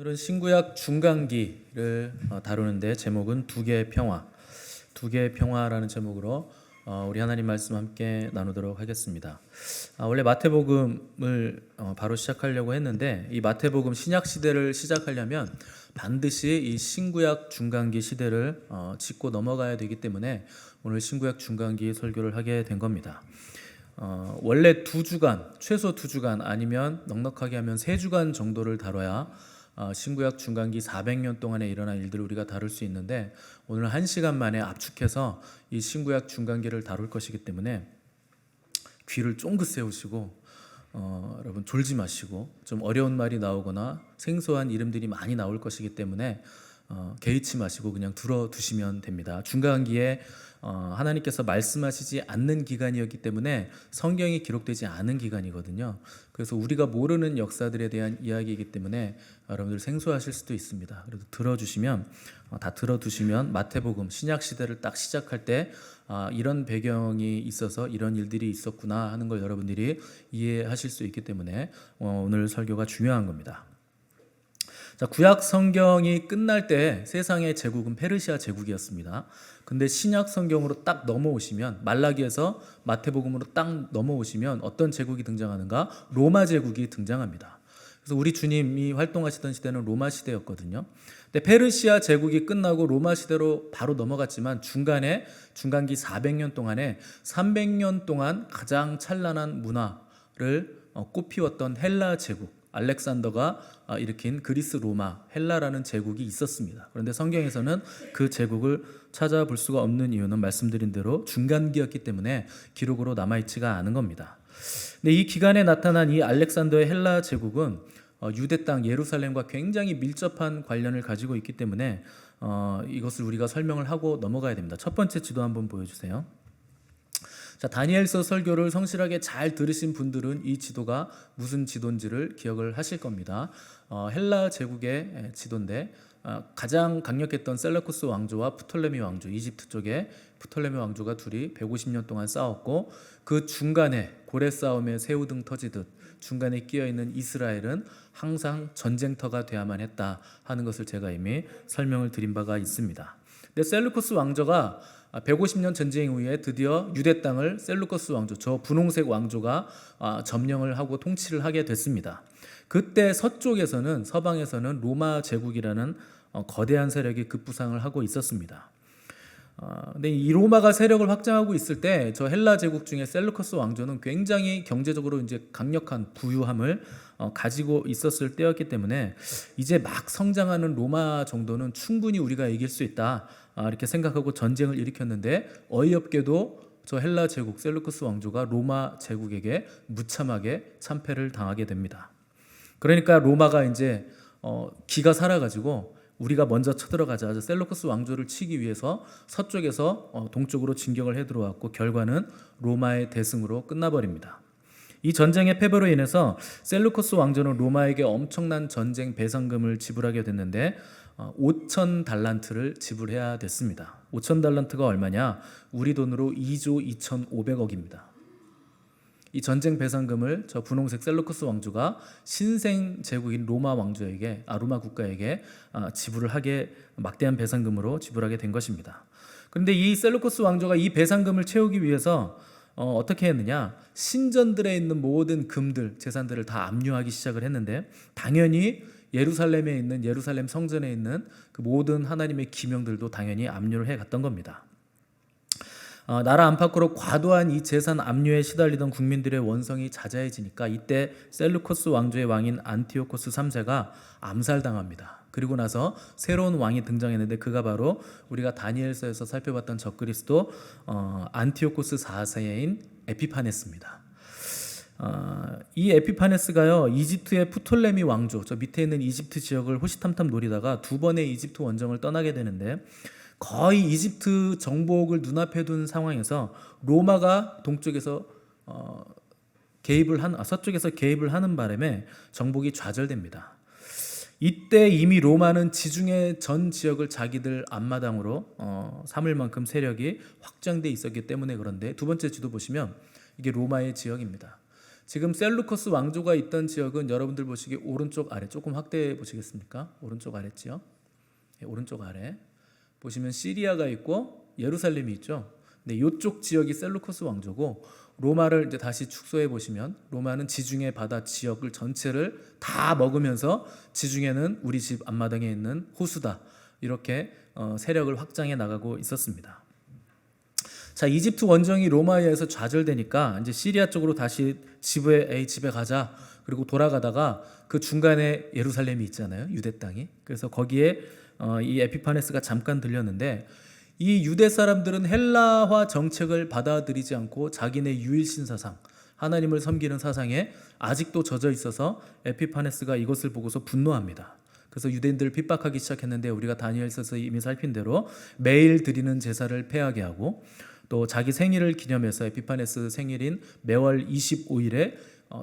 오늘은 신구약 중간기를 다루는데 제목은 두 개의 평화, 두 개의 평화라는 제목으로 우리 하나님 말씀 함께 나누도록 하겠습니다. 원래 마태복음을 바로 시작하려고 했는데 이 마태복음 신약 시대를 시작하려면 반드시 이 신구약 중간기 시대를 짚고 넘어가야 되기 때문에 오늘 신구약 중간기 설교를 하게 된 겁니다. 원래 2주간, 최소 2주간 아니면 넉넉하게 하면 3주간 정도를 다뤄야 신구약 중간기 400년 동안에 일어난 일들을 우리가 다룰 수 있는데 오늘 1시간 만에 압축해서 이 신구약 중간기를 다룰 것이기 때문에 귀를 쫑긋 세우시고 여러분 졸지 마시고 좀 어려운 말이 나오거나 생소한 이름들이 많이 나올 것이기 때문에 개의치 마시고 그냥 들어두시면 됩니다. 중간기에 하나님께서 말씀하시지 않는 기간이었기 때문에 성경이 기록되지 않은 기간이거든요. 그래서 우리가 모르는 역사들에 대한 이야기이기 때문에 여러분들 생소하실 수도 있습니다. 그래도 들어주시면 다 들어두시면 마태복음 신약 시대를 딱 시작할 때 이런 배경이 있어서 이런 일들이 있었구나 하는 걸 여러분들이 이해하실 수 있기 때문에 오늘 설교가 중요한 겁니다. 자, 구약 성경이 끝날 때 세상의 제국은 페르시아 제국이었습니다. 근데 신약 성경으로 딱 넘어오시면 말라기에서 마태복음으로 딱 넘어오시면 어떤 제국이 등장하는가? 로마 제국이 등장합니다. 그래서 우리 주님이 활동하시던 시대는 로마 시대였거든요. 근데 페르시아 제국이 끝나고 로마 시대로 바로 넘어갔지만 중간에 중간기 400년 동안에 300년 동안 가장 찬란한 문화를 꽃피웠던 헬라 제국, 알렉산더가 일으킨 그리스 로마 헬라라는 제국이 있었습니다. 그런데 성경에서는 그 제국을 찾아볼 수가 없는 이유는 말씀드린 대로 중간기였기 때문에 기록으로 남아있지가 않은 겁니다. 근데 이 기간에 나타난 이 알렉산더의 헬라 제국은 유대 땅 예루살렘과 굉장히 밀접한 관련을 가지고 있기 때문에 이것을 우리가 설명을 하고 넘어가야 됩니다. 첫 번째 지도 한번 보여주세요. 자, 다니엘서 설교를 성실하게 잘 들으신 분들은 이 지도가 무슨 지도인지를 기억을 하실 겁니다. 헬라 제국의 지도인데 가장 강력했던 셀레쿠스 왕조와 프톨레미 왕조, 이집트 쪽에 프톨레미 왕조가 둘이 150년 동안 싸웠고 그 중간에 고래 싸움에 새우등 터지듯 중간에 끼어있는 이스라엘은 항상 전쟁터가 돼야만 했다 하는 것을 제가 이미 설명을 드린 바가 있습니다. 근데 셀루쿠스 왕조가 150년 전쟁 이후에 드디어 유대 땅을 셀루커스 왕조, 저 분홍색 왕조가 점령을 하고 통치를 하게 됐습니다. 그때 서쪽에서는 서방에서는 로마 제국이라는 거대한 세력이 급부상을 하고 있었습니다. 근데 이 로마가 세력을 확장하고 있을 때 저 헬라 제국 중에 셀루커스 왕조는 굉장히 경제적으로 이제 강력한 부유함을 가지고 있었을 때였기 때문에 이제 막 성장하는 로마 정도는 충분히 우리가 이길 수 있다 이렇게 생각하고 전쟁을 일으켰는데 어이없게도 저 헬라 제국 셀루커스 왕조가 로마 제국에게 무참하게 참패를 당하게 됩니다. 그러니까 로마가 이제 기가 살아가지고 우리가 먼저 쳐들어가자 셀루커스 왕조를 치기 위해서 서쪽에서 동쪽으로 진격을 해 들어왔고 결과는 로마의 대승으로 끝나버립니다. 이 전쟁의 패배로 인해서 셀루커스 왕조는 로마에게 엄청난 전쟁 배상금을 지불하게 됐는데 5천 달란트를 지불해야 됐습니다. 5천 달란트가 얼마냐? 우리 돈으로 2조 2,500억입니다. 이 전쟁 배상금을 저 분홍색 셀루커스 왕조가 신생 제국인 로마 왕조에게 로마 국가에게 지불을 하게 막대한 배상금으로 지불하게 된 것입니다. 그런데 이 셀루커스 왕조가 이 배상금을 채우기 위해서 어떻게 했느냐? 신전들에 있는 모든 금들, 재산들을 다 압류하기 시작을 했는데 당연히 예루살렘에 있는 예루살렘 성전에 있는 그 모든 하나님의 기명들도 당연히 압류를 해갔던 겁니다. 나라 안팎으로 과도한 이 재산 압류에 시달리던 국민들의 원성이 자자해지니까 이때 셀루코스 왕조의 왕인 안티오코스 3세가 암살당합니다. 그리고 나서 새로운 왕이 등장했는데 그가 바로 우리가 다니엘서에서 살펴봤던 적그리스도 안티오코스 4세인 에피파네스입니다. 이 에피파네스가요 이집트의 프톨레미 왕조, 저 밑에 있는 이집트 지역을 호시탐탐 노리다가 2번의 이집트 원정을 떠나게 되는데 거의 이집트 정복을 눈앞에 둔 상황에서 로마가 동쪽에서 서쪽에서 개입을 하는 바람에 정복이 좌절됩니다. 이때 이미 로마는 지중해 전 지역을 자기들 앞마당으로 삼을 만큼 세력이 확장돼 있었기 때문에 그런데 두 번째 지도 보시면 이게 로마의 지역입니다. 지금 셀루커스 왕조가 있던 지역은 여러분들 보시기에 오른쪽 아래 조금 확대해 보시겠습니까? 오른쪽 아래지요. 네, 오른쪽 아래 보시면 시리아가 있고 예루살렘이 있죠. 근데 이쪽 지역이 셀루커스 왕조고 로마를 이제 다시 축소해 보시면 로마는 지중해 바다 지역을 전체를 다 먹으면서 지중해는 우리 집 앞마당에 있는 호수다 이렇게 세력을 확장해 나가고 있었습니다. 자, 이집트 원정이 로마에 의해서 좌절되니까 이제 시리아 쪽으로 다시 집에 가자. 그리고 돌아가다가 그 중간에 예루살렘이 있잖아요. 유대 땅이. 그래서 거기에 이 에피파네스가 잠깐 들렸는데 이 유대 사람들은 헬라화 정책을 받아들이지 않고 자기네 유일신 사상, 하나님을 섬기는 사상에 아직도 젖어 있어서 에피파네스가 이것을 보고서 분노합니다. 그래서 유대인들을 핍박하기 시작했는데 우리가 다니엘서에서 이미 살핀 대로 매일 드리는 제사를 폐하게 하고 또 자기 생일을 기념해서 에피파네스 생일인 매월 25일에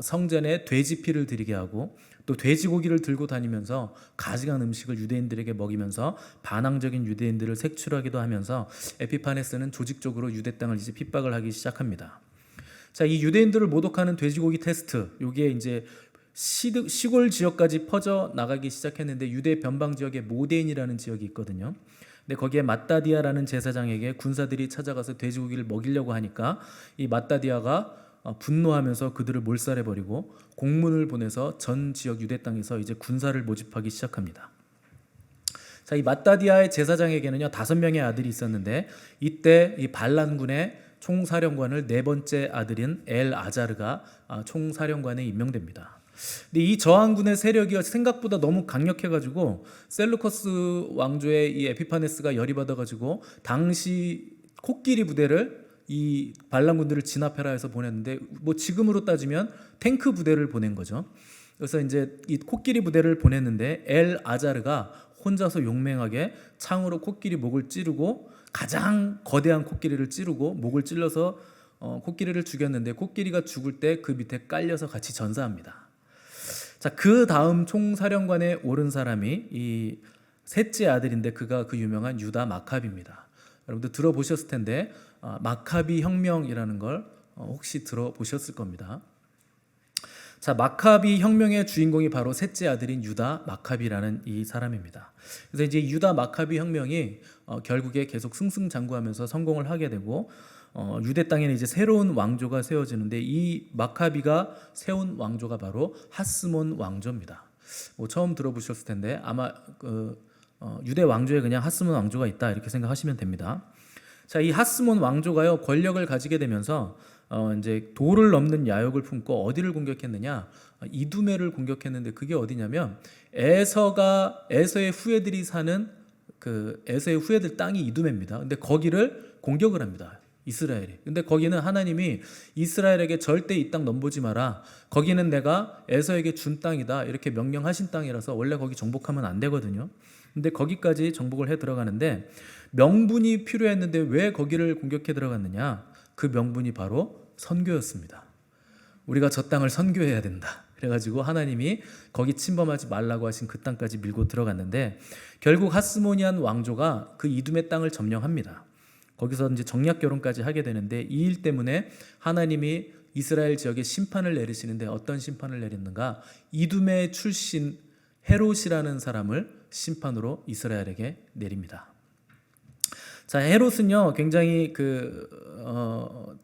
성전에 돼지 피를 드리게 하고 또 돼지고기를 들고 다니면서 가증한 음식을 유대인들에게 먹이면서 반항적인 유대인들을 색출하기도 하면서 에피파네스는 조직적으로 유대 땅을 이제 핍박을 하기 시작합니다. 자, 이 유대인들을 모독하는 돼지고기 테스트, 여기에 이제 시골 지역까지 퍼져 나가기 시작했는데 유대 변방 지역에 모데인이라는 지역이 있거든요. 근데 거기에 마따디아라는 제사장에게 군사들이 찾아가서 돼지고기를 먹이려고 하니까 이 마따디아가 분노하면서 그들을 몰살해버리고 공문을 보내서 전 지역 유대 땅에서 이제 군사를 모집하기 시작합니다. 자, 이 마따디아의 제사장에게는요 5명의 아들이 있었는데 이때 이 반란군의 총사령관을 네 번째 아들인 엘 아자르가 총사령관에 임명됩니다. 근데 이 저항군의 세력이 생각보다 너무 강력해가지고 셀루커스 왕조의 이 에피파네스가 열이 받아가지고 당시 코끼리 부대를 이 반란군들을 진압해라 해서 보냈는데 뭐 지금으로 따지면 탱크 부대를 보낸 거죠. 그래서 이제 이 코끼리 부대를 보냈는데 엘 아자르가 혼자서 용맹하게 창으로 코끼리 목을 찌르고 가장 거대한 코끼리를 찌르고 목을 찔러서 코끼리를 죽였는데 코끼리가 죽을 때 그 밑에 깔려서 같이 전사합니다. 자, 그 다음 총사령관에 오른 사람이 이 셋째 아들인데 그가 그 유명한 유다 마카비입니다. 여러분들 들어보셨을 텐데 마카비 혁명이라는 걸 혹시 들어보셨을 겁니다. 자, 마카비 혁명의 주인공이 바로 셋째 아들인 유다 마카비라는 이 사람입니다. 그래서 이제 유다 마카비 혁명이 결국에 계속 승승장구하면서 성공을 하게 되고 유대 땅에는 이제 새로운 왕조가 세워지는데 이 마카비가 세운 왕조가 바로 하스몬 왕조입니다. 뭐 처음 들어보셨을 텐데 아마 유대 왕조에 그냥 하스몬 왕조가 있다 이렇게 생각하시면 됩니다. 자, 이 하스몬 왕조가요 권력을 가지게 되면서 이제 도를 넘는 야욕을 품고 어디를 공격했느냐? 이두메를 공격했는데 그게 어디냐면 에서의 후예들이 사는 그 에서의 후예들 땅이 이두메입니다. 근데 거기를 공격을 합니다. 이스라엘이. 근데 거기는 하나님이 이스라엘에게 절대 이 땅 넘보지 마라. 거기는 내가 에서에게 준 땅이다. 이렇게 명령하신 땅이라서 원래 거기 정복하면 안 되거든요. 근데 거기까지 정복을 해 들어가는데 명분이 필요했는데 왜 거기를 공격해 들어갔느냐? 그 명분이 바로 선교였습니다. 우리가 저 땅을 선교해야 된다. 그래가지고 하나님이 거기 침범하지 말라고 하신 그 땅까지 밀고 들어갔는데 결국 하스모니안 왕조가 그 이두메 땅을 점령합니다. 거기서 이제 정략 결혼까지 하게 되는데 이 일 때문에 하나님이 이스라엘 지역에 심판을 내리시는데 어떤 심판을 내렸는가? 이두메 출신 헤롯이라는 사람을 심판으로 이스라엘에게 내립니다. 자, 헤롯은요 굉장히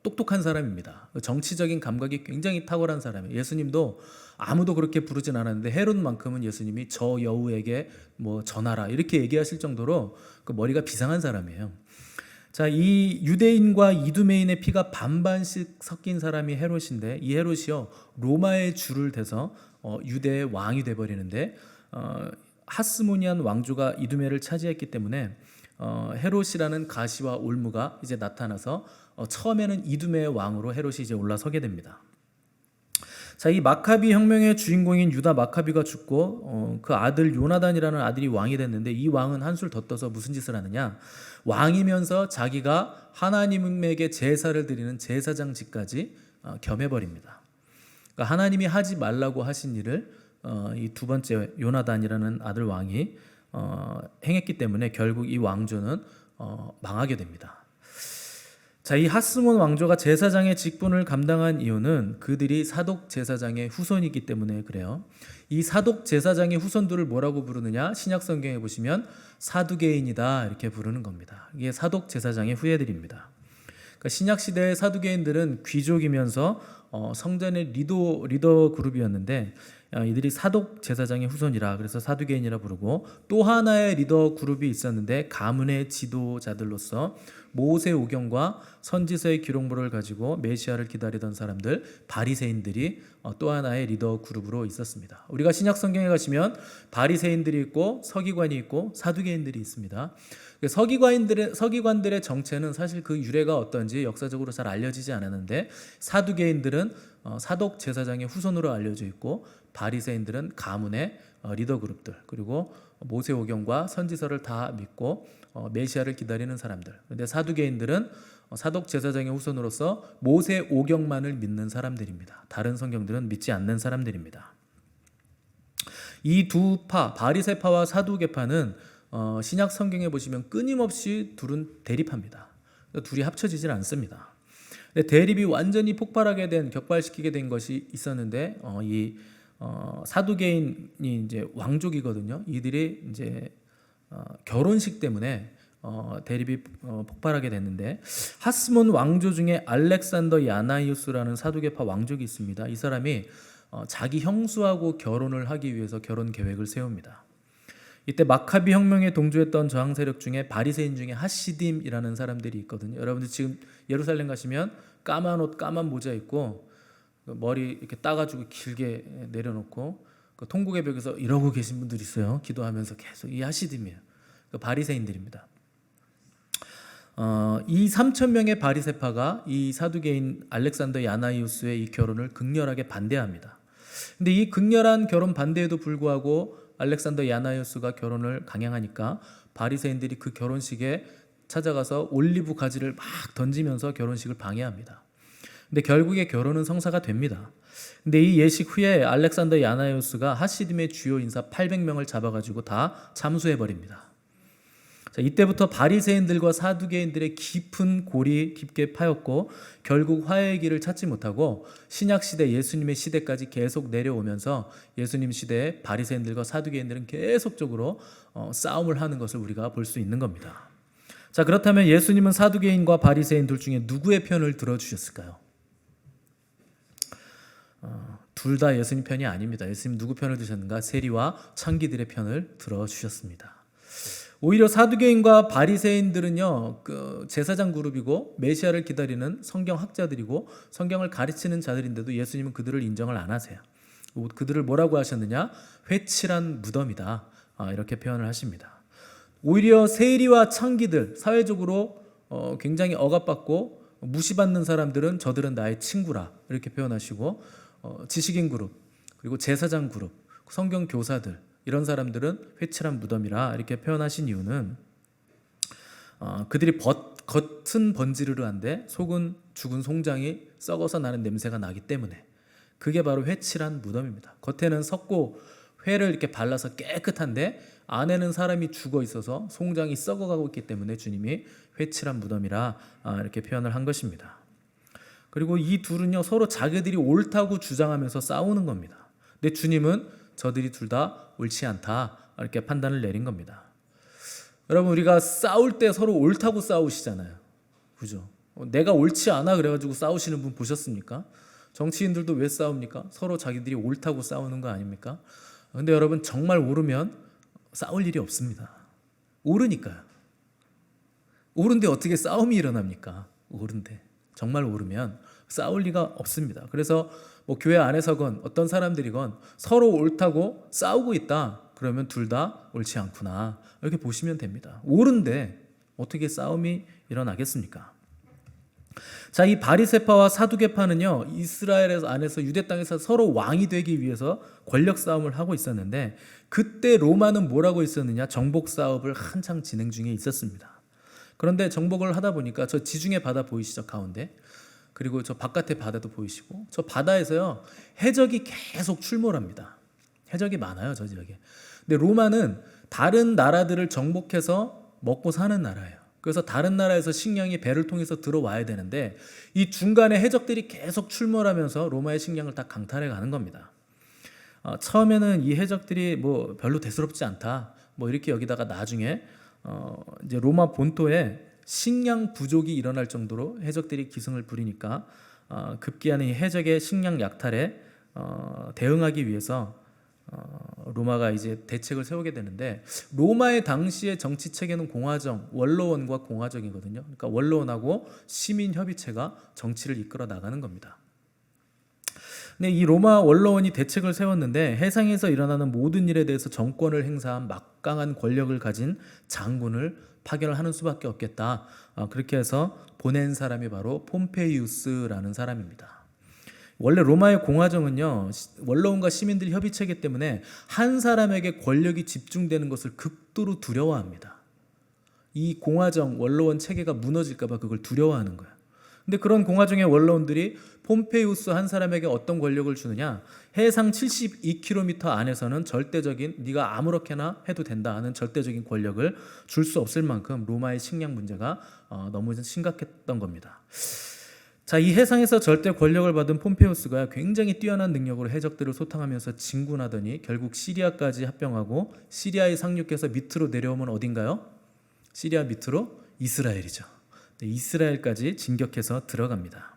똑똑한 사람입니다. 정치적인 감각이 굉장히 탁월한 사람이에요. 예수님도 아무도 그렇게 부르진 않았는데 헤롯만큼은 예수님이 저 여우에게 뭐 전하라 이렇게 얘기하실 정도로 그 머리가 비상한 사람이에요. 자, 이 유대인과 이두메인의 피가 반반씩 섞인 사람이 헤롯인데 이 헤롯이요 로마의 줄을 대서 유대의 왕이 돼버리는데 하스모니안 왕조가 이두메를 차지했기 때문에 헤롯이라는 가시와 올무가 이제 나타나서 처음에는 이두메의 왕으로 헤롯이 이제 올라서게 됩니다. 자, 이 마카비 혁명의 주인공인 유다 마카비가 죽고 그 아들 요나단이라는 아들이 왕이 됐는데 이 왕은 한술 더 떠서 무슨 짓을 하느냐? 왕이면서 자기가 하나님에게 제사를 드리는 제사장직까지 겸해버립니다. 그러니까 하나님이 하지 말라고 하신 일을 이 두 번째 요나단이라는 아들 왕이 행했기 때문에 결국 이 왕조는 망하게 됩니다. 자, 이 하스몬 왕조가 제사장의 직분을 감당한 이유는 그들이 사독 제사장의 후손이기 때문에 그래요. 이 사독 제사장의 후손들을 뭐라고 부르느냐? 신약 성경에 보시면 사두개인이다 이렇게 부르는 겁니다. 이게 사독 제사장의 후예들입니다. 그러니까 신약 시대의 사두개인들은 귀족이면서 성전의 리더 그룹이었는데 이들이 사독 제사장의 후손이라 그래서 사두개인이라 부르고, 또 하나의 리더 그룹이 있었는데 가문의 지도자들로서 모세 오경과 선지서의 기록물을 가지고 메시아를 기다리던 사람들 바리새인들이 또 하나의 리더 그룹으로 있었습니다. 우리가 신약 성경에 가시면 바리새인들이 있고 서기관이 있고 사두개인들이 있습니다. 서기관들의 정체는 사실 그 유래가 어떤지 역사적으로 잘 알려지지 않았는데, 사두개인들은 사독 제사장의 후손으로 알려져 있고, 바리새인들은 가문의 리더 그룹들, 그리고 모세오경과 선지서를 다 믿고 메시아를 기다리는 사람들. 그런데 사두개인들은 사독 제사장의 후손으로서 모세오경만을 믿는 사람들입니다. 다른 성경들은 믿지 않는 사람들입니다. 이 두 파, 바리새파와 사두개파는 신약 성경에 보시면 끊임없이 둘은 대립합니다. 둘이 합쳐지질 않습니다. 대립이 완전히 폭발하게 된, 격발시키게 된 것이 있었는데, 사두개인이 이제 왕족이거든요. 이들이 이제 결혼식 때문에 대립이 폭발하게 됐는데, 하스몬 왕조 중에 알렉산더 야나이우스라는 사두개파 왕족이 있습니다. 이 사람이 자기 형수하고 결혼을 하기 위해서 결혼 계획을 세웁니다. 이때 마카비 혁명에 동조했던 저항 세력 중에 바리새인 중에 하시딤이라는 사람들이 있거든요. 여러분들 지금 예루살렘 가시면 까만 옷, 까만 모자 입고 머리 이렇게 따가지고 길게 내려놓고 그 통곡의 벽에서 이러고 계신 분들이 있어요. 기도하면서 계속. 이 하시딤이에요. 그 바리새인들입니다. 이 3,000명의 바리새파가 이 사두개인 알렉산더 야나이우스의 이 결혼을 극렬하게 반대합니다. 근데 이 극렬한 결혼 반대에도 불구하고 알렉산더 야나이우스가 결혼을 강행하니까 바리새인들이 그 결혼식에 찾아가서 올리브 가지를 막 던지면서 결혼식을 방해합니다. 근데 결국에 결혼은 성사가 됩니다. 근데 이 예식 후에 알렉산더 야나이우스가 하시딤의 주요 인사 800명을 잡아가지고 다 참수해 버립니다. 자, 이때부터 바리새인들과 사두개인들의 깊은 골이 깊게 파였고, 결국 화해의 길을 찾지 못하고 신약 시대, 예수님의 시대까지 계속 내려오면서 예수님 시대에 바리새인들과 사두개인들은 계속적으로 싸움을 하는 것을 우리가 볼 수 있는 겁니다. 자, 그렇다면 예수님은 사두개인과 바리새인 둘 중에 누구의 편을 들어주셨을까요? 둘 다 예수님 편이 아닙니다. 예수님 누구 편을 드셨는가? 세리와 창기들의 편을 들어주셨습니다. 오히려 사두개인과 바리새인들은요, 그 제사장 그룹이고 메시아를 기다리는 성경 학자들이고 성경을 가르치는 자들인데도 예수님은 그들을 인정을 안 하세요. 그들을 뭐라고 하셨느냐? 회칠한 무덤이다, 이렇게 표현을 하십니다. 오히려 세리와 창기들, 사회적으로 굉장히 억압받고 무시받는 사람들은 저들은 나의 친구라 이렇게 표현하시고, 지식인 그룹, 그리고 제사장 그룹, 성경 교사들, 이런 사람들은 회칠한 무덤이라 이렇게 표현하신 이유는 그들이 겉은 번지르르한데 속은 죽은 송장이 썩어서 나는 냄새가 나기 때문에, 그게 바로 회칠한 무덤입니다. 겉에는 썩고 회를 이렇게 발라서 깨끗한데 안에는 사람이 죽어 있어서 송장이 썩어가고 있기 때문에 주님이 회칠한 무덤이라 이렇게 표현을 한 것입니다. 그리고 이 둘은요, 서로 자기들이 옳다고 주장하면서 싸우는 겁니다. 근데 주님은 저들이 둘 다 옳지 않다 이렇게 판단을 내린 겁니다. 여러분, 우리가 싸울 때 서로 옳다고 싸우시잖아요. 그죠? 내가 옳지 않아 그래가지고 싸우시는 분 보셨습니까? 정치인들도 왜 싸웁니까? 서로 자기들이 옳다고 싸우는 거 아닙니까? 근데 여러분, 정말 옳으면 싸울 일이 없습니다. 옳으니까요. 옳은데 어떻게 싸움이 일어납니까? 옳은데. 정말 옳으면 싸울 리가 없습니다. 그래서 교회 안에서건 어떤 사람들이건 서로 옳다고 싸우고 있다, 그러면 둘 다 옳지 않구나 이렇게 보시면 됩니다. 옳은데 어떻게 싸움이 일어나겠습니까? 자, 이 바리새파와 사두개파는요, 이스라엘 안에서 유대 땅에서 서로 왕이 되기 위해서 권력 싸움을 하고 있었는데, 그때 로마는 뭐라고 있었느냐? 정복 사업을 한창 진행 중에 있었습니다. 그런데 정복을 하다 보니까 저 지중해 바다 보이시죠? 가운데. 그리고 저 바깥의 바다도 보이시고, 저 바다에서요 해적이 계속 출몰합니다. 해적이 많아요, 저 지역에. 근데 로마는 다른 나라들을 정복해서 먹고 사는 나라예요. 그래서 다른 나라에서 식량이 배를 통해서 들어와야 되는데 이 중간에 해적들이 계속 출몰하면서 로마의 식량을 다 강탈해 가는 겁니다. 처음에는 이 해적들이 뭐 별로 대수롭지 않다, 뭐 이렇게 여기다가 나중에 이제 로마 본토에 식량 부족이 일어날 정도로 해적들이 기승을 부리니까 급기야는 이 해적의 식량 약탈에 대응하기 위해서 로마가 이제 대책을 세우게 되는데, 로마의 당시의 정치 체계는 공화정, 원로원과 공화정이거든요. 그러니까 원로원하고 시민 협의체가 정치를 이끌어 나가는 겁니다. 근데 이 로마 원로원이 대책을 세웠는데 해상에서 일어나는 모든 일에 대해서 정권을 행사한 막강한 권력을 가진 장군을 파견을 하는 수밖에 없겠다. 그렇게 해서 보낸 사람이 바로 폼페이우스라는 사람입니다. 원래 로마의 공화정은요, 원로원과 시민들 협의체이기 때문에 한 사람에게 권력이 집중되는 것을 극도로 두려워합니다. 이 공화정 원로원 체계가 무너질까 봐 그걸 두려워하는 거예요. 근데 그런 공화정의 원로원들이 폼페이우스 한 사람에게 어떤 권력을 주느냐, 해상 72km 안에서는 절대적인, 네가 아무렇게나 해도 된다 하는 절대적인 권력을 줄 수 없을 만큼 로마의 식량 문제가 너무 심각했던 겁니다. 자, 이 해상에서 절대 권력을 받은 폼페이우스가 굉장히 뛰어난 능력으로 해적들을 소탕하면서 진군하더니 결국 시리아까지 합병하고, 시리아에 상륙해서 밑으로 내려오면 어딘가요? 시리아 밑으로 이스라엘이죠. 이스라엘까지 진격해서 들어갑니다.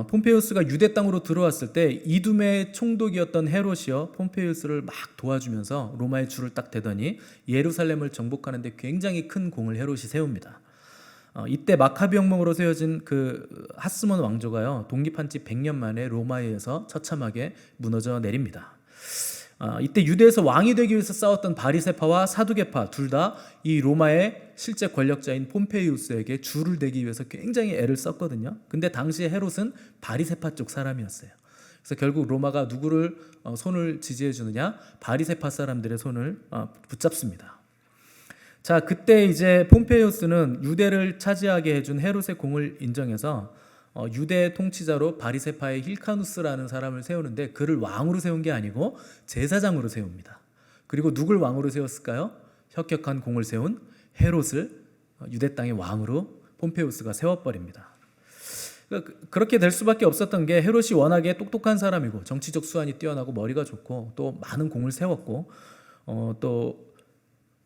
폼페이우스가 유대 땅으로 들어왔을 때 이두메의 총독이었던 헤롯이요, 폼페이우스를 막 도와주면서 로마의 줄을 딱 대더니 예루살렘을 정복하는 데 굉장히 큰 공을 헤롯이 세웁니다. 이때 마카비 혁명으로 세워진 그 하스몬 왕조가요, 독립한 지 100년 만에 로마에 의해서 처참하게 무너져 내립니다. 이때 유대에서 왕이 되기 위해서 싸웠던 바리새파와 사두개파 둘 다 이 로마의 실제 권력자인 폼페이우스에게 줄을 대기 위해서 굉장히 애를 썼거든요. 근데 당시에 헤롯은 바리새파 쪽 사람이었어요. 그래서 결국 로마가 누구를 손을 지지해 주느냐, 바리새파 사람들의 손을 붙잡습니다. 자, 그때 이제 폼페이우스는 유대를 차지하게 해준 헤롯의 공을 인정해서 유대 통치자로 바리새파의 힐카누스라는 사람을 세우는데, 그를 왕으로 세운 게 아니고 제사장으로 세웁니다. 그리고 누굴 왕으로 세웠을까요? 혁혁한 공을 세운 헤롯을 유대 땅의 왕으로 폼페이우스가 세워버립니다. 그렇게 될 수밖에 없었던 게, 헤롯이 워낙에 똑똑한 사람이고 정치적 수완이 뛰어나고 머리가 좋고 또 많은 공을 세웠고,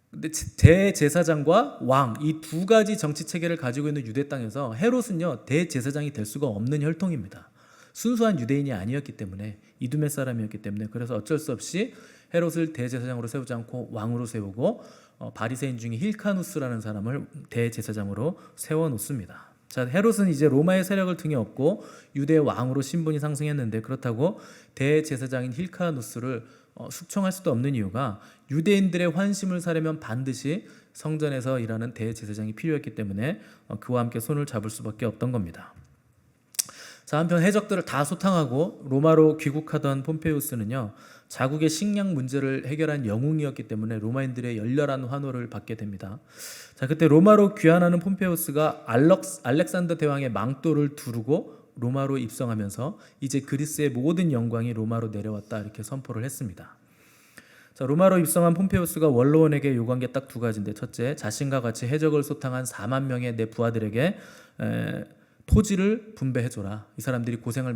근데 대제사장과 왕, 이 두 가지 정치 체계를 가지고 있는 유대 땅에서 헤롯은요, 대제사장이 될 수가 없는 혈통입니다. 순수한 유대인이 아니었기 때문에, 이두메 사람이었기 때문에, 그래서 어쩔 수 없이 헤롯을 대제사장으로 세우지 않고 왕으로 세우고 바리새인 중에 힐카누스라는 사람을 대제사장으로 세워놓습니다. 자, 헤롯은 이제 로마의 세력을 등에 업고 유대의 왕으로 신분이 상승했는데, 그렇다고 대제사장인 힐카누스를 숙청할 수도 없는 이유가, 유대인들의 환심을 사려면 반드시 성전에서 일하는 대제사장이 필요했기 때문에 그와 함께 손을 잡을 수밖에 없던 겁니다. 자, 한편 해적들을 다 소탕하고 로마로 귀국하던 폼페이우스는요, 자국의 식량 문제를 해결한 영웅이었기 때문에 로마인들의 열렬한 환호를 받게 됩니다. 자, 그때 로마로 귀환하는 폼페이우스가 알렉산더 대왕의 망토를 두르고 로마로 입성하면서 이제 그리스의 모든 영광이 로마로 내려왔다, 이렇게 선포를 했습니다. 자, 로마로 입성한 폼페이우스가 원로원에게 요구한 게 딱 두 가지인데, 첫째, 자신과 같이 해적을 소탕한 4만 명의 내 부하들에게 토지를 분배해줘라. 이 사람들이 고생이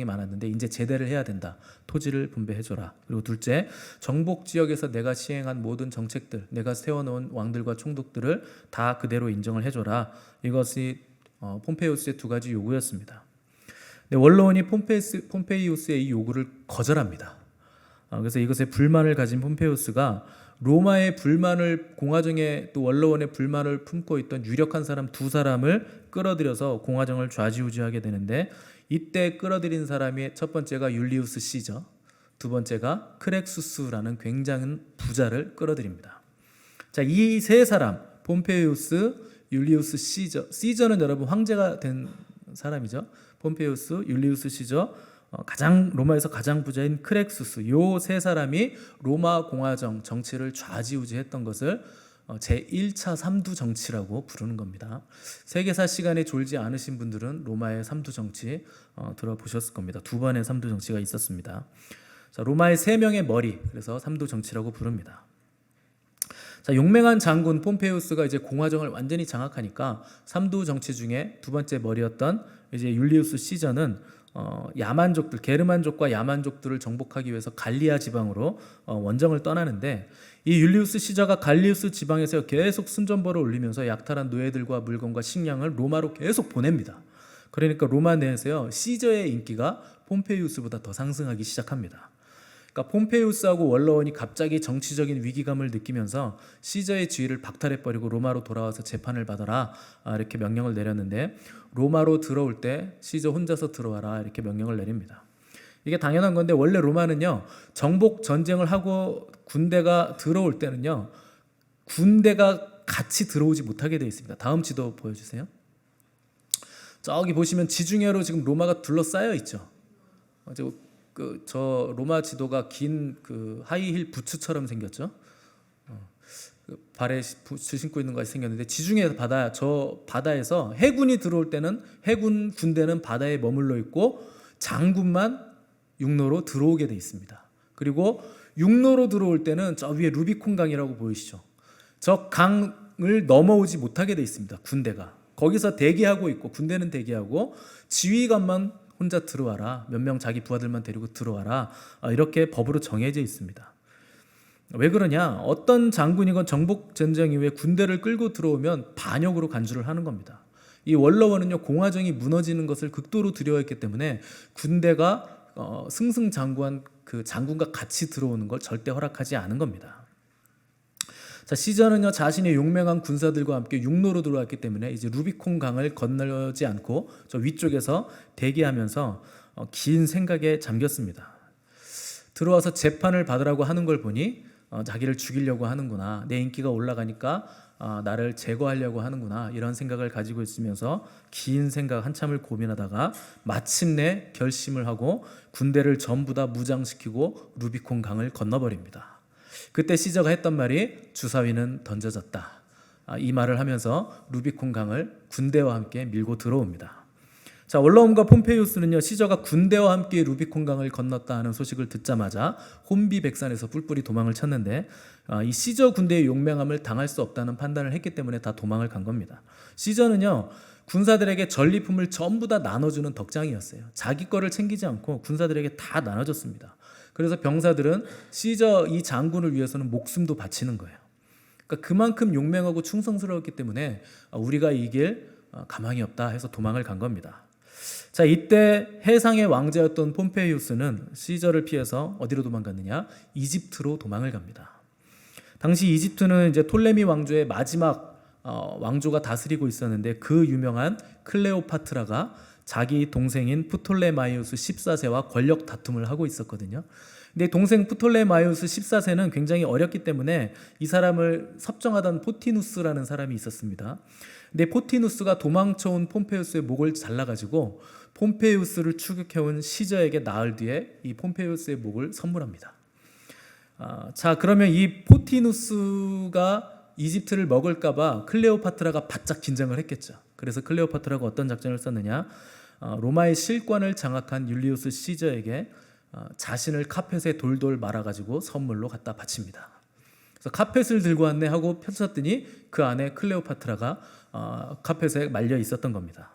많았는데 이제 제대를 해야 된다. 토지를 분배해줘라. 그리고 둘째, 정복 지역에서 내가 시행한 모든 정책들, 내가 세워놓은 왕들과 총독들을 다 그대로 인정을 해줘라. 이것이 폼페이우스의 두 가지 요구였습니다. 근데 원로원이 폼페이우스의 이 요구를 거절합니다. 그래서 이것에 불만을 가진 폼페이우스가 로마의 불만을, 공화정의 또 원로원의 불만을 품고 있던 유력한 사람 두 사람을 끌어들여서 공화정을 좌지우지하게 되는데, 이때 끌어들인 사람이 첫 번째가 율리우스 시저, 두 번째가 크렉수스라는 굉장한 부자를 끌어들입니다. 자, 이 세 사람, pompe이우스, 율리우스 시저, 시저는 여러분 황제가 된 사람이죠. pompe이우스, 율리우스 시저, 로마에서 가장 부자인 크렉수스, 요 세 사람이 로마 공화정 정치를 좌지우지했던 것을 제1차 삼두 정치라고 부르는 겁니다. 세계사 시간에 졸지 않으신 분들은 로마의 삼두 정치 들어보셨을 겁니다. 두 번의 삼두 정치가 있었습니다. 자, 로마의 세 명의 머리, 그래서 삼두 정치라고 부릅니다. 자, 용맹한 장군 폼페이우스가 이제 공화정을 완전히 장악하니까 삼두 정치 중에 두 번째 머리였던 이제 율리우스 시저는 야만족들, 게르만족과 야만족들을 정복하기 위해서 갈리아 지방으로 원정을 떠나는데, 이 율리우스 시저가 갈리우스 지방에서 계속 승전보를 올리면서 약탈한 노예들과 물건과 식량을 로마로 계속 보냅니다. 그러니까 로마 내에서요, 시저의 인기가 폼페이우스보다 더 상승하기 시작합니다. 그러니까 폼페이우스하고 원로원이 갑자기 정치적인 위기감을 느끼면서 시저의 지위를 박탈해버리고 로마로 돌아와서 재판을 받아라, 이렇게 명령을 내렸는데, 로마로 들어올 때 시저 혼자서 들어와라 이렇게 명령을 내립니다. 이게 당연한 건데, 원래 로마는요, 정복 전쟁을 하고 군대가 들어올 때는요, 군대가 같이 들어오지 못하게 되어 있습니다. 다음 지도 보여주세요. 저기 보시면 지중해로 지금 로마가 둘러싸여 있죠. 저 로마 지도가 긴 그 하이힐 부츠처럼 생겼죠. 발에 부츠 신고 있는 것이 생겼는데, 지중해 바다, 저 바다에서 해군이 들어올 때는 해군 군대는 바다에 머물러 있고 장군만 육로로 들어오게 돼 있습니다. 그리고 육로로 들어올 때는 저 위에 루비콘 강이라고 보이시죠? 저 강을 넘어오지 못하게 돼 있습니다. 군대가 거기서 대기하고 있고, 군대는 대기하고, 지휘관만 혼자 들어와라, 몇 명 자기 부하들만 데리고 들어와라, 이렇게 법으로 정해져 있습니다. 왜 그러냐? 어떤 장군이건 정복 전쟁 이후에 군대를 끌고 들어오면 반역으로 간주를 하는 겁니다. 이 원로원은요, 공화정이 무너지는 것을 극도로 두려워했기 때문에 군대가 승승장구한 그 장군과 같이 들어오는 걸 절대 허락하지 않은 겁니다. 자, 시저는요, 자신의 용맹한 군사들과 함께 육로로 들어왔기 때문에 이제 루비콘 강을 건너지 않고 저 위쪽에서 대기하면서 긴 생각에 잠겼습니다. 들어와서 재판을 받으라고 하는 걸 보니 자기를 죽이려고 하는구나, 내 인기가 올라가니까 나를 제거하려고 하는구나, 이런 생각을 가지고 있으면서 긴 생각 한참을 고민하다가 마침내 결심을 하고 군대를 전부 다 무장시키고 루비콘 강을 건너버립니다. 그때 시저가 했던 말이 주사위는 던져졌다, 이 말을 하면서 루비콘 강을 군대와 함께 밀고 들어옵니다. 자, 원로원과 폼페이우스는요, 시저가 군대와 함께 루비콘 강을 건넜다 하는 소식을 듣자마자 혼비백산에서 뿔뿔이 도망을 쳤는데, 이 시저 군대의 용맹함을 당할 수 없다는 판단을 했기 때문에 다 도망을 간 겁니다. 시저는요, 군사들에게 전리품을 전부 다 나눠주는 덕장이었어요. 자기 거를 챙기지 않고 군사들에게 다 나눠줬습니다. 그래서 병사들은 시저 이 장군을 위해서는 목숨도 바치는 거예요. 그러니까 그만큼 용맹하고 충성스러웠기 때문에 우리가 이길 가망이 없다 해서 도망을 간 겁니다. 자, 이때 해상의 왕자였던 폼페이우스는 시저를 피해서 어디로 도망갔느냐? 이집트로 도망을 갑니다. 당시 이집트는 이제 톨레미 왕조의 마지막 왕조가 다스리고 있었는데, 그 유명한 클레오파트라가 자기 동생인 프톨레마이오스 14세와 권력 다툼을 하고 있었거든요. 근데 동생 프톨레마이오스 14세는 굉장히 어렸기 때문에 이 사람을 섭정하던 포티누스라는 사람이 있었습니다. 근데 포티누스가 도망쳐온 폼페이우스의 목을 잘라가지고 폼페이우스를 추격해온 시저에게 나흘 뒤에 이 폼페이우스의 목을 선물합니다. 자, 그러면 이 포티누스가 이집트를 먹을까봐 클레오파트라가 바짝 긴장을 했겠죠. 그래서 클레오파트라가 어떤 작전을 썼느냐? 로마의 실권을 장악한 율리우스 시저에게 자신을 카펫에 돌돌 말아가지고 선물로 갖다 바칩니다. 그래서 카펫을 들고 왔네 하고 펼쳤더니 그 안에 클레오파트라가 카펫에 말려 있었던 겁니다.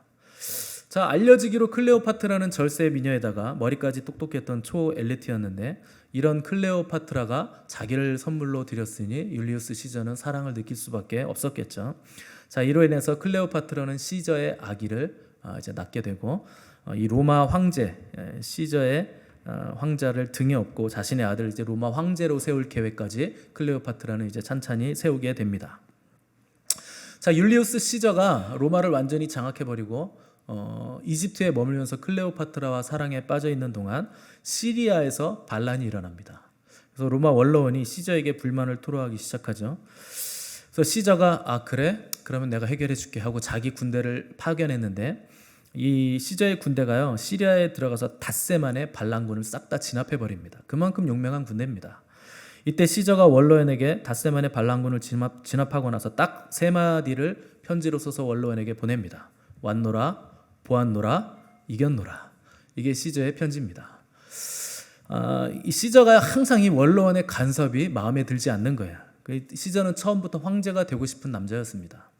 자, 알려지기로 클레오파트라는 절세 미녀에다가 머리까지 똑똑했던 초엘리트였는데, 이런 클레오파트라가 자기를 선물로 드렸으니 율리우스 시저는 사랑을 느낄 수밖에 없었겠죠. 자, 이로 인해서 클레오파트라는 시저의 아기를 이제 낳게 되고, 이 로마 황제 시저의 황자를 등에 업고 자신의 아들을 이제 로마 황제로 세울 계획까지 클레오파트라는 이제 찬찬히 세우게 됩니다. 자, 율리우스 시저가 로마를 완전히 장악해버리고 이집트에 머물면서 클레오파트라와 사랑에 빠져 있는 동안 시리아에서 반란이 일어납니다. 그래서 로마 원로원이 시저에게 불만을 토로하기 시작하죠. 그래서 시저가 그래? 그러면 내가 해결해 줄게 하고 자기 군대를 파견했는데, 이 시저의 군대가요, 시리아에 들어가서 닷새 만에 반란군을 싹 다 진압해 버립니다. 그만큼 용맹한 군대입니다. 이때 시저가 원로원에게 닷새 만에 반란군을 진압하고 나서 딱 3마디를 편지로 써서 원로원에게 보냅니다. 왔노라, 보았노라, 이겼노라. 이게 시저의 편지입니다. 이 시저가 항상 이 원로원의 간섭이 마음에 들지 않는 거예요. 그 시저는 처음부터 황제가 되고 싶은 남자였습니다.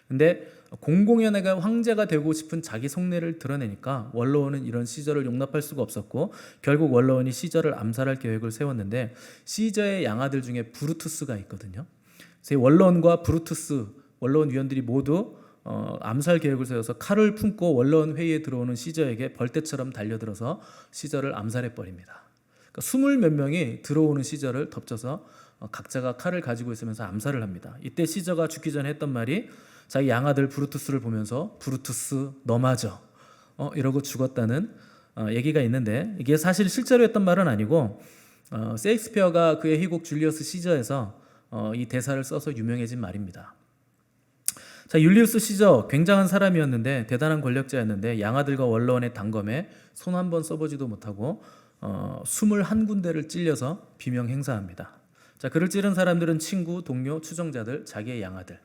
근데 공공연하게 황제가 되고 싶은 자기 속내를 드러내니까 원로원은 이런 시저를 용납할 수가 없었고 결국 원로원이 시저를 암살할 계획을 세웠는데 시저의 양아들 중에 브루투스가 있거든요. 그래서 원로원과 브루투스 원로원 위원들이 모두 암살 계획을 세워서 칼을 품고 원로원 회의에 들어오는 시저에게 벌떼처럼 달려들어서 시저를 암살해 버립니다. 그러니까 20몇 명이 들어오는 시저를 덮쳐서 각자가 칼을 가지고 있으면서 암살을 합니다. 이때 시저가 죽기 전에 했던 말이 자기 양아들 브루투스를 보면서 브루투스 너 맞아 이러고 죽었다는 얘기가 있는데 이게 사실 실제로 했던 말은 아니고 셰익스피어가 그의 희곡 줄리어스 시저에서 이 대사를 써서 유명해진 말입니다. 자, 율리우스 시저 굉장한 사람이었는데 대단한 권력자였는데 양아들과 원로원의 단검에 손 한 번 써보지도 못하고 21군데를 찔려서 비명 행사합니다. 자, 그를 찌른 사람들은 친구, 동료, 추종자들, 자기의 양아들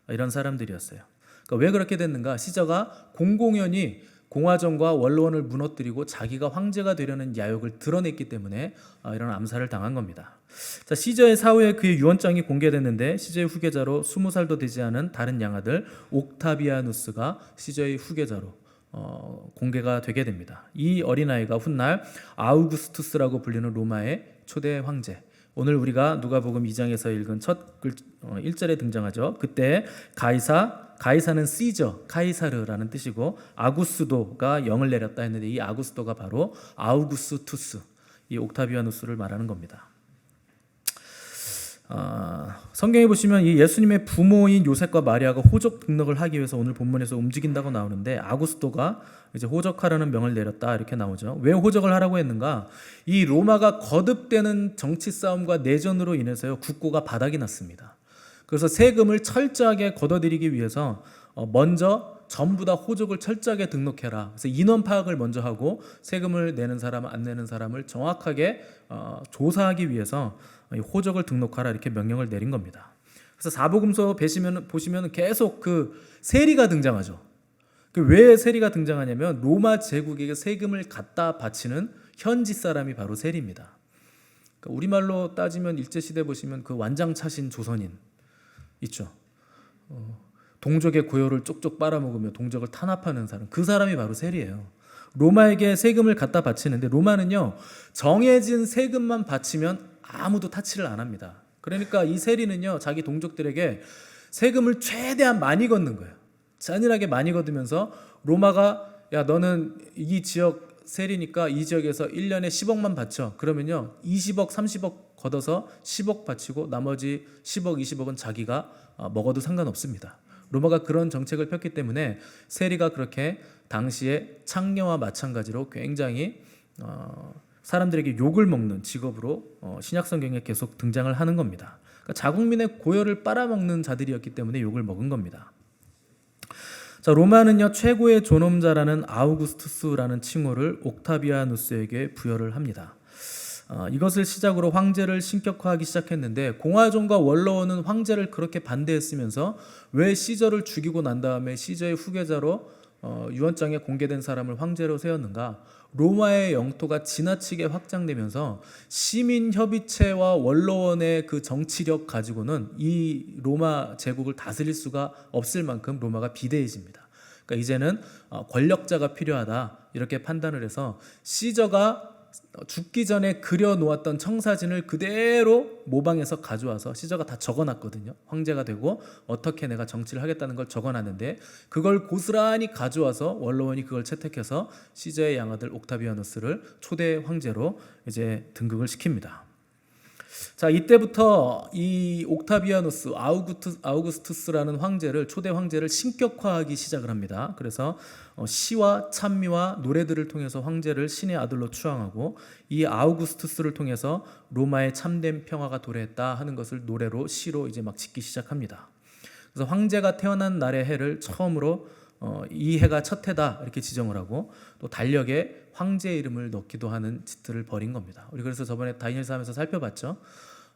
이런 사람들이었어요. 그러니까 왜 그렇게 됐는가? 시저가 공공연히 공화정과 원로원을 무너뜨리고 자기가 황제가 되려는 야욕을 드러냈기 때문에 이런 암살을 당한 겁니다. 자, 시저의 사후에 그의 유언장이 공개됐는데 시저의 후계자로 20살도 되지 않은 다른 양아들 옥타비아누스가 시저의 후계자로 공개가 되게 됩니다. 이 어린아이가 훗날 아우구스투스라고 불리는 로마의 초대 황제. 오늘 우리가 누가복음 2장에서 읽은 첫 1절에 등장하죠. 그때 가이사는 시저, 카이사르라는 뜻이고 아구스도가 영을 내렸다 했는데 이 아구스도가 바로 아우구스투스, 이 옥타비아누스를 말하는 겁니다. 성경에 보시면 이 예수님의 부모인 요셉과 마리아가 호적 등록을 하기 위해서 오늘 본문에서 움직인다고 나오는데 아구스도가 이제 호적하라는 명을 내렸다 이렇게 나오죠. 왜 호적을 하라고 했는가? 이 로마가 거듭되는 정치 싸움과 내전으로 인해서요 국고가 바닥이 났습니다. 그래서 세금을 철저하게 걷어들이기 위해서 먼저 전부 다 호적을 철저하게 등록해라. 그래서 인원 파악을 먼저 하고 세금을 내는 사람 안 내는 사람을 정확하게 조사하기 위해서 호적을 등록하라 이렇게 명령을 내린 겁니다. 그래서 사복음서 보시면 계속 그 세리가 등장하죠. 왜 세리가 등장하냐면 로마 제국에게 세금을 갖다 바치는 현지 사람이 바로 세리입니다. 그러니까 우리말로 따지면 일제시대 보시면 그 완장차신 조선인 있죠. 동족의 고요를 쪽쪽 빨아먹으며 동족을 탄압하는 사람, 그 사람이 바로 세리예요. 로마에게 세금을 갖다 바치는데 로마는요 정해진 세금만 바치면 아무도 타치를 안 합니다. 그러니까 이 세리는요 자기 동족들에게 세금을 최대한 많이 걷는 거예요. 잔인하게 많이 걷으면서 로마가 야 너는 이 지역 세리니까 이 지역에서 1년에 10억만 바쳐. 그러면요 20억 30억 걷어서 10억 바치고 나머지 10억 20억은 자기가 먹어도 상관없습니다. 로마가 그런 정책을 폈기 때문에 세리가 그렇게 당시에 창녀와 마찬가지로 굉장히 사람들에게 욕을 먹는 직업으로 신약 성경에 계속 등장을 하는 겁니다. 그러니까 자국민의 고열을 빨아먹는 자들이었기 때문에 욕을 먹은 겁니다. 자, 로마는요 최고의 존엄자라는 아우구스투스라는 칭호를 옥타비아누스에게 부여를 합니다. 이것을 시작으로 황제를 신격화하기 시작했는데 공화정과 원로원은 황제를 그렇게 반대했으면서 왜 시저를 죽이고 난 다음에 시저의 후계자로 유언장에 공개된 사람을 황제로 세웠는가? 로마의 영토가 지나치게 확장되면서 시민협의체와 원로원의 그 정치력 가지고는 이 로마 제국을 다스릴 수가 없을 만큼 로마가 비대해집니다. 그러니까 이제는 권력자가 필요하다 이렇게 판단을 해서 시저가 죽기 전에 그려놓았던 청사진을 그대로 모방해서 가져와서 시저가 다 적어놨거든요. 황제가 되고 어떻게 내가 정치를 하겠다는 걸 적어놨는데 그걸 고스란히 가져와서 원로원이 그걸 채택해서 시저의 양아들 옥타비아누스를 초대 황제로 이제 등극을 시킵니다. 자, 이때부터 이 옥타비아누스 아우구스투스라는 황제를 초대 황제를 신격화하기 시작을 합니다. 그래서 시와 찬미와 노래들을 통해서 황제를 신의 아들로 추앙하고 이 아우구스투스를 통해서 로마의 참된 평화가 도래했다 하는 것을 노래로 시로 이제 막 짓기 시작합니다. 그래서 황제가 태어난 날의 해를 처음으로 이 해가 첫 해다 이렇게 지정을 하고 또 달력에 황제의 이름을 넣기도 하는 짓들을 벌인 겁니다. 우리 그래서 저번에 다니엘서하면서 살펴봤죠.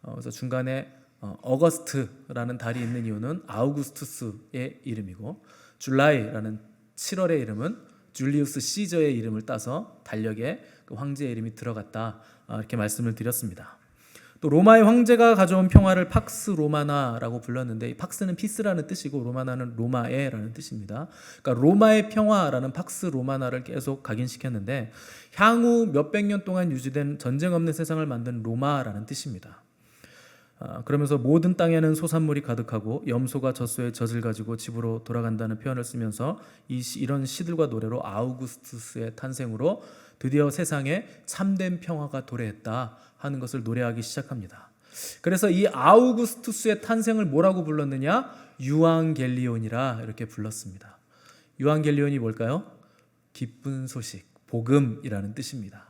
그래서 중간에 어거스트라는 달이 있는 이유는 아우구스투스의 이름이고 줄라이라는 7월의 이름은 줄리우스 시저의 이름을 따서 달력에 그 황제의 이름이 들어갔다 이렇게 말씀을 드렸습니다. 또 로마의 황제가 가져온 평화를 팍스 로마나라고 불렀는데, 이 팍스는 피스라는 뜻이고 로마나는 로마에라는 뜻입니다. 그러니까 로마의 평화라는 팍스 로마나를 계속 각인시켰는데, 향후 몇백 년 동안 유지된 전쟁 없는 세상을 만든 로마라는 뜻입니다. 그러면서 모든 땅에는 소산물이 가득하고 염소가 젖소에 젖을 가지고 집으로 돌아간다는 표현을 쓰면서 이런 시들과 노래로 아우구스투스의 탄생으로 드디어 세상에 참된 평화가 도래했다 하는 것을 노래하기 시작합니다. 그래서 이 아우구스투스의 탄생을 뭐라고 불렀느냐? 유앙겔리온이라 이렇게 불렀습니다. 유앙겔리온이 뭘까요? 기쁜 소식, 복음이라는 뜻입니다.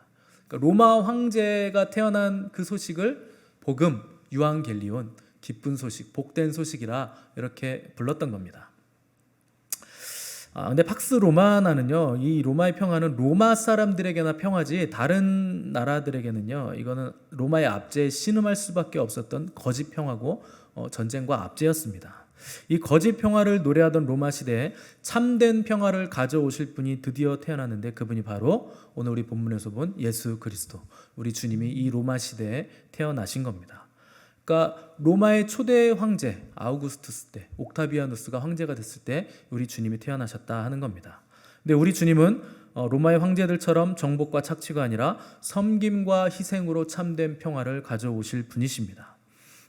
그러니까 로마 황제가 태어난 그 소식을 복음, 유앙겔리온, 기쁜 소식, 복된 소식이라 이렇게 불렀던 겁니다. 근데 팍스 로마나는요, 이 로마의 평화는 로마 사람들에게나 평화지 다른 나라들에게는요, 이거는 로마의 압제에 신음할 수밖에 없었던 거짓 평화고 전쟁과 압제였습니다. 이 거짓 평화를 노래하던 로마 시대에 참된 평화를 가져오실 분이 드디어 태어났는데, 그분이 바로 오늘 우리 본문에서 본 예수 그리스도, 우리 주님이 이 로마 시대에 태어나신 겁니다. 그러니까 로마의 초대 황제 아우구스투스 때, 옥타비아누스가 황제가 됐을 때 우리 주님이 태어나셨다 하는 겁니다. 근데 우리 주님은 로마의 황제들처럼 정복과 착취가 아니라 섬김과 희생으로 참된 평화를 가져오실 분이십니다.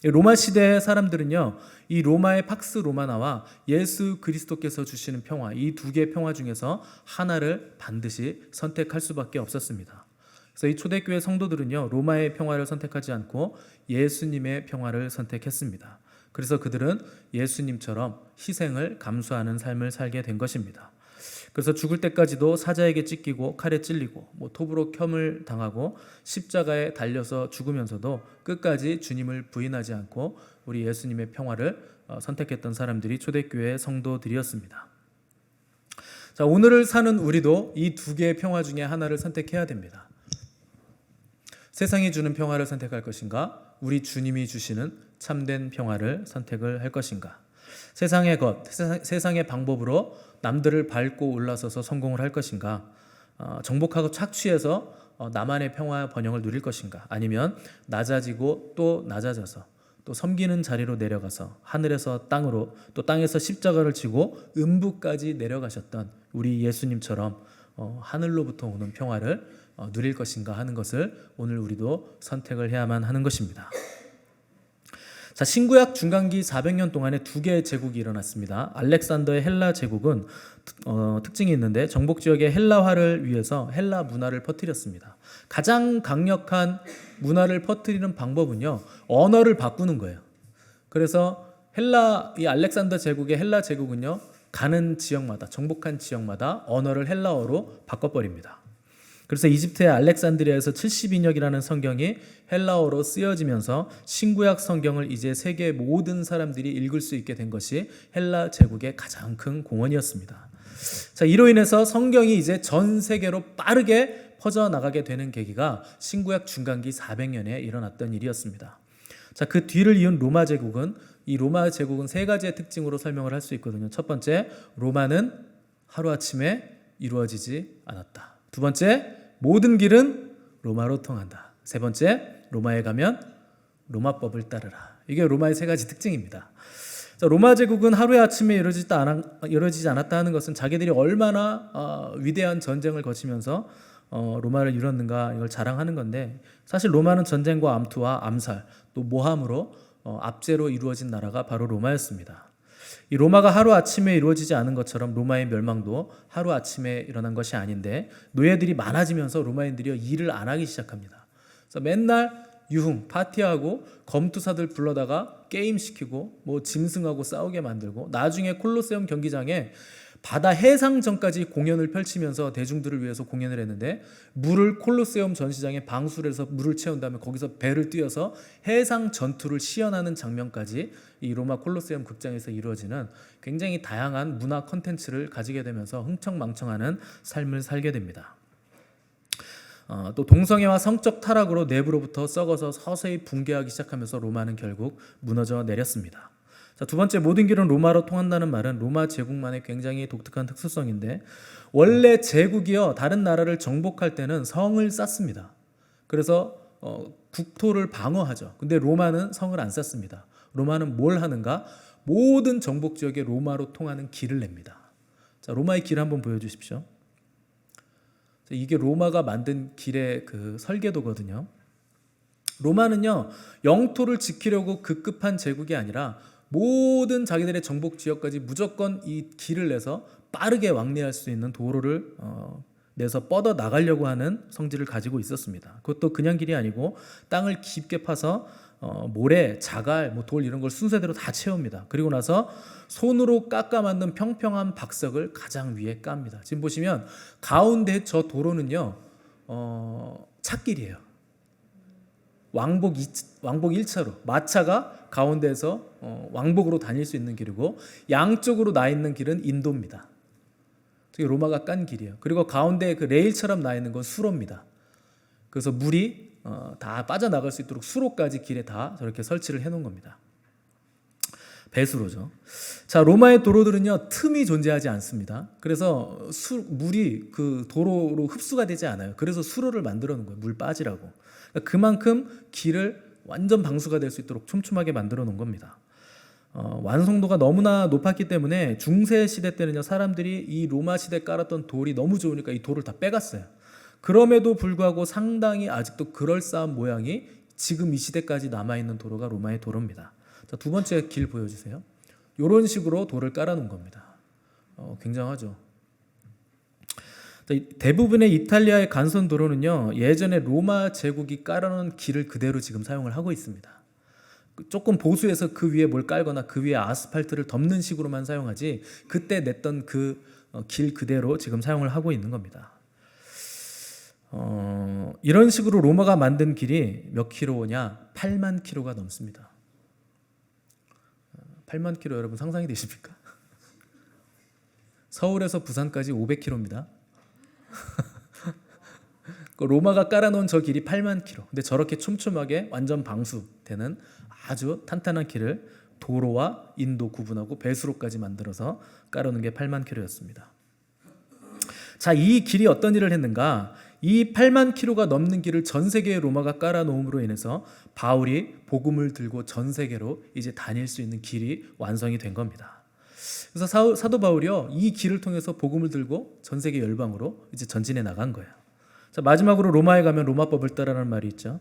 로마 시대의 사람들은요, 이 로마의 팍스 로마나와 예수 그리스도께서 주시는 평화, 이 두 개의 평화 중에서 하나를 반드시 선택할 수밖에 없었습니다. 그래서 이 초대교회 성도들은요, 로마의 평화를 선택하지 않고 예수님의 평화를 선택했습니다. 그래서 그들은 예수님처럼 희생을 감수하는 삶을 살게 된 것입니다. 그래서 죽을 때까지도 사자에게 찢기고 칼에 찔리고 톱으로 켬을 당하고 십자가에 달려서 죽으면서도 끝까지 주님을 부인하지 않고 우리 예수님의 평화를 선택했던 사람들이 초대교회 성도들이었습니다. 자, 오늘을 사는 우리도 이 두 개의 평화 중에 하나를 선택해야 됩니다. 세상이 주는 평화를 선택할 것인가? 우리 주님이 주시는 참된 평화를 선택을 할 것인가? 세상의 것, 세상의 방법으로 남들을 밟고 올라서서 성공을 할 것인가? 정복하고 착취해서 나만의 평화 번영을 누릴 것인가? 아니면 낮아지고 또 낮아져서 또 섬기는 자리로 내려가서 하늘에서 땅으로, 또 땅에서 십자가를 지고 음부까지 내려가셨던 우리 예수님처럼 하늘로부터 오는 평화를 누릴 것인가 하는 것을 오늘 우리도 선택을 해야만 하는 것입니다. 자, 신구약 중간기 400년 동안에 두 개의 제국이 일어났습니다. 알렉산더의 헬라 제국은 특징이 있는데, 정복 지역의 헬라화를 위해서 헬라 문화를 퍼뜨렸습니다. 가장 강력한 문화를 퍼뜨리는 방법은요, 언어를 바꾸는 거예요. 그래서 이 알렉산더 제국의 헬라 제국은요, 가는 지역마다, 정복한 지역마다 언어를 헬라어로 바꿔버립니다. 그래서 이집트의 알렉산드리아에서 70인역이라는 성경이 헬라어로 쓰여지면서 신구약 성경을 이제 세계 모든 사람들이 읽을 수 있게 된 것이 헬라 제국의 가장 큰 공헌이었습니다. 자, 이로 인해서 성경이 이제 전 세계로 빠르게 퍼져나가게 되는 계기가 신구약 중간기 400년에 일어났던 일이었습니다. 자, 그 뒤를 이은 로마 제국은, 이 로마 제국은 세 가지의 특징으로 설명을 할 수 있거든요. 첫 번째, 로마는 하루아침에 이루어지지 않았다. 두 번째, 모든 길은 로마로 통한다. 세 번째, 로마에 가면 로마법을 따르라. 이게 로마의 세 가지 특징입니다. 자, 로마 제국은 하루의 아침에 이루어지지 않았다 하는 것은 자기들이 얼마나 위대한 전쟁을 거치면서 로마를 이뤘는가, 이걸 자랑하는 건데, 사실 로마는 전쟁과 암투와 암살, 또 모함으로 압제로 이루어진 나라가 바로 로마였습니다. 이 로마가 하루아침에 이루어지지 않은 것처럼 로마의 멸망도 하루아침에 일어난 것이 아닌데, 노예들이 많아지면서 로마인들이 일을 안 하기 시작합니다. 그래서 맨날 유흥, 파티하고 검투사들 불러다가 게임시키고 짐승하고 싸우게 만들고, 나중에 콜로세움 경기장에 바다 해상전까지 공연을 펼치면서 대중들을 위해서 공연을 했는데, 물을 콜로세움 전시장에 방수를 해서 물을 채운 다음에 거기서 배를 띄어서 해상 전투를 시연하는 장면까지 이 로마 콜로세움 극장에서 이루어지는 굉장히 다양한 문화 콘텐츠를 가지게 되면서 흥청망청하는 삶을 살게 됩니다. 또 동성애와 성적 타락으로 내부로부터 썩어서 서서히 붕괴하기 시작하면서 로마는 결국 무너져 내렸습니다. 자, 두 번째, 모든 길은 로마로 통한다는 말은 로마 제국만의 굉장히 독특한 특수성인데, 원래 제국이요, 다른 나라를 정복할 때는 성을 쌓습니다. 그래서 국토를 방어하죠. 근데 로마는 성을 안 쌓습니다. 로마는 뭘 하는가? 모든 정복 지역에 로마로 통하는 길을 냅니다. 자, 로마의 길 한번 보여주십시오. 이게 로마가 만든 길의 그 설계도거든요. 로마는요, 영토를 지키려고 급급한 제국이 아니라 모든 자기들의 정복 지역까지 무조건 이 길을 내서 빠르게 왕래할 수 있는 도로를 내서 뻗어 나가려고 하는 성질을 가지고 있었습니다. 그것도 그냥 길이 아니고 땅을 깊게 파서 모래, 자갈, 돌 이런 걸 순서대로 다 채웁니다. 그리고 나서 손으로 깎아 만든 평평한 박석을 가장 위에 깝니다. 지금 보시면 가운데 저 도로는요, 찻길이에요. 왕복 1차로 마차가 가운데에서 왕복으로 다닐 수 있는 길이고 양쪽으로 나 있는 길은 인도입니다. 저기 로마가 깐 길이에요. 그리고 가운데 그 레일처럼 나 있는 건 수로입니다. 그래서 물이 다 빠져나갈 수 있도록 수로까지 길에 다 저렇게 설치를 해놓은 겁니다. 배수로죠. 자, 로마의 도로들은요, 틈이 존재하지 않습니다. 그래서 물이 그 도로로 흡수가 되지 않아요. 그래서 수로를 만들어 놓은 거예요. 물 빠지라고. 그러니까 그만큼 길을 완전 방수가 될 수 있도록 촘촘하게 만들어 놓은 겁니다. 완성도가 너무나 높았기 때문에 중세 시대 때는요, 사람들이 이 로마 시대 깔았던 돌이 너무 좋으니까 이 돌을 다 빼갔어요. 그럼에도 불구하고 상당히 아직도 그럴싸한 모양이 지금 이 시대까지 남아있는 도로가 로마의 도로입니다. 자, 두 번째 길 보여주세요. 이런 식으로 돌을 깔아놓은 겁니다. 굉장하죠. 대부분의 이탈리아의 간선 도로는요, 예전에 로마 제국이 깔아놓은 길을 그대로 지금 사용을 하고 있습니다. 조금 보수해서 그 위에 뭘 깔거나 그 위에 아스팔트를 덮는 식으로만 사용하지 그때 냈던 그 길 그대로 지금 사용을 하고 있는 겁니다. 이런 식으로 로마가 만든 길이 몇 킬로냐? 8만 킬로가 넘습니다. 8만 킬로 여러분 상상이 되십니까? 서울에서 부산까지 500킬로입니다. 로마가 깔아놓은 저 길이 8만 킬로. 근데 저렇게 촘촘하게 완전 방수되는 아주 탄탄한 길을 도로와 인도 구분하고 배수로까지 만들어서 깔아놓은 게 8만 킬로였습니다. 자, 이 길이 어떤 일을 했는가? 이 8만 킬로가 넘는 길을 전 세계의 로마가 깔아놓음으로 인해서 바울이 복음을 들고 전 세계로 이제 다닐 수 있는 길이 완성이 된 겁니다. 그래서 사도 바울이요, 이 길을 통해서 복음을 들고 전 세계 열방으로 이제 전진해 나간 거예요. 자, 마지막으로 로마에 가면 로마법을 따라라는 말이 있죠.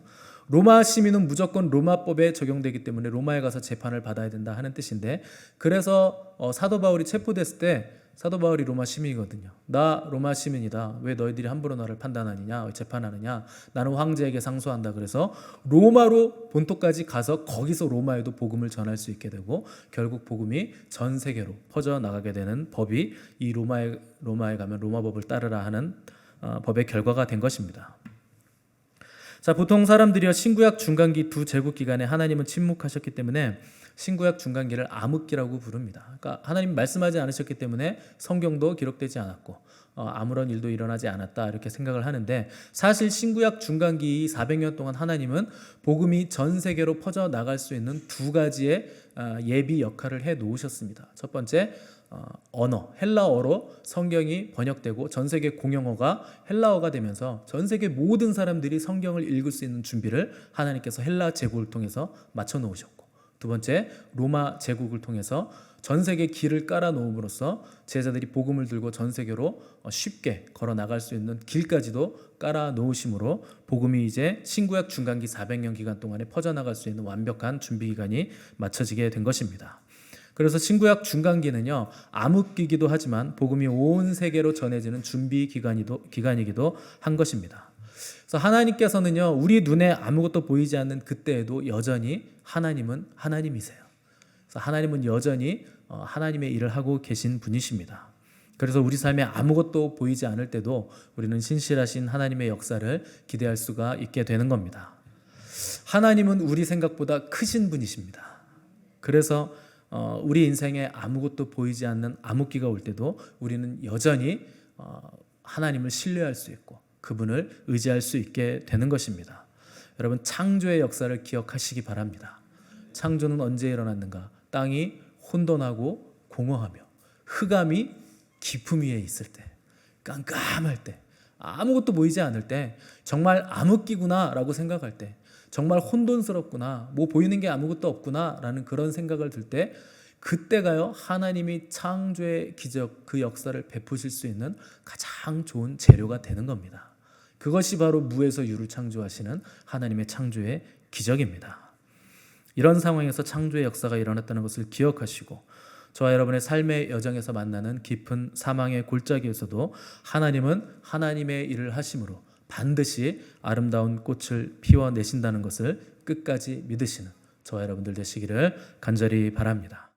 로마 시민은 무조건 로마법에 적용되기 때문에 로마에 가서 재판을 받아야 된다 하는 뜻인데, 그래서 사도 바울이 체포됐을 때 사도 바울이 로마 시민이거든요. 나 로마 시민이다. 왜 너희들이 함부로 나를 판단하느냐, 왜 재판하느냐. 나는 황제에게 상소한다. 그래서 로마로 본토까지 가서 거기서 로마에도 복음을 전할 수 있게 되고 결국 복음이 전 세계로 퍼져나가게 되는 법이 이 로마에 가면 로마법을 따르라 하는 법의 결과가 된 것입니다. 자, 보통 사람들이요, 신구약 중간기 두 제국 기간에 하나님은 침묵하셨기 때문에 신구약 중간기를 암흑기라고 부릅니다. 그러니까 하나님 말씀하지 않으셨기 때문에 성경도 기록되지 않았고 아무런 일도 일어나지 않았다 이렇게 생각을 하는데, 사실 신구약 중간기 400년 동안 하나님은 복음이 전 세계로 퍼져나갈 수 있는 두 가지의 예비 역할을 해 놓으셨습니다. 첫 번째, 언어, 헬라어로 성경이 번역되고 전 세계 공용어가 헬라어가 되면서 전 세계 모든 사람들이 성경을 읽을 수 있는 준비를 하나님께서 헬라 제국을 통해서 맞춰 놓으셨고, 두 번째, 로마 제국을 통해서 전 세계 길을 깔아 놓음으로써 제자들이 복음을 들고 전 세계로 쉽게 걸어 나갈 수 있는 길까지도 깔아 놓으심으로 복음이 이제 신구약 중간기 400년 기간 동안에 퍼져나갈 수 있는 완벽한 준비 기간이 맞춰지게 된 것입니다. 그래서 신구약 중간기는요, 암흑기기도 하지만 복음이 온 세계로 전해지는 준비 기간이기도 한 것입니다. 그래서 하나님께서는요, 우리 눈에 아무것도 보이지 않는 그때에도 여전히 하나님은 하나님이세요. 그래서 하나님은 여전히 하나님의 일을 하고 계신 분이십니다. 그래서 우리 삶에 아무것도 보이지 않을 때도 우리는 신실하신 하나님의 역사를 기대할 수가 있게 되는 겁니다. 하나님은 우리 생각보다 크신 분이십니다. 그래서 우리 인생에 아무것도 보이지 않는 암흑기가 올 때도 우리는 여전히 하나님을 신뢰할 수 있고 그분을 의지할 수 있게 되는 것입니다. 여러분, 창조의 역사를 기억하시기 바랍니다. 창조는 언제 일어났는가? 땅이 혼돈하고 공허하며 흑암이 깊음 위에 있을 때, 깜깜할 때, 아무것도 보이지 않을 때, 정말 암흑기구나라고 생각할 때, 정말 혼돈스럽구나, 뭐 보이는 게 아무것도 없구나라는 그런 생각을 들 때, 그때가요 하나님이 창조의 기적, 그 역사를 베푸실 수 있는 가장 좋은 재료가 되는 겁니다. 그것이 바로 무에서 유를 창조하시는 하나님의 창조의 기적입니다. 이런 상황에서 창조의 역사가 일어났다는 것을 기억하시고, 저와 여러분의 삶의 여정에서 만나는 깊은 사망의 골짜기에서도 하나님은 하나님의 일을 하심으로 반드시 아름다운 꽃을 피워내신다는 것을 끝까지 믿으시는 저와 여러분들 되시기를 간절히 바랍니다.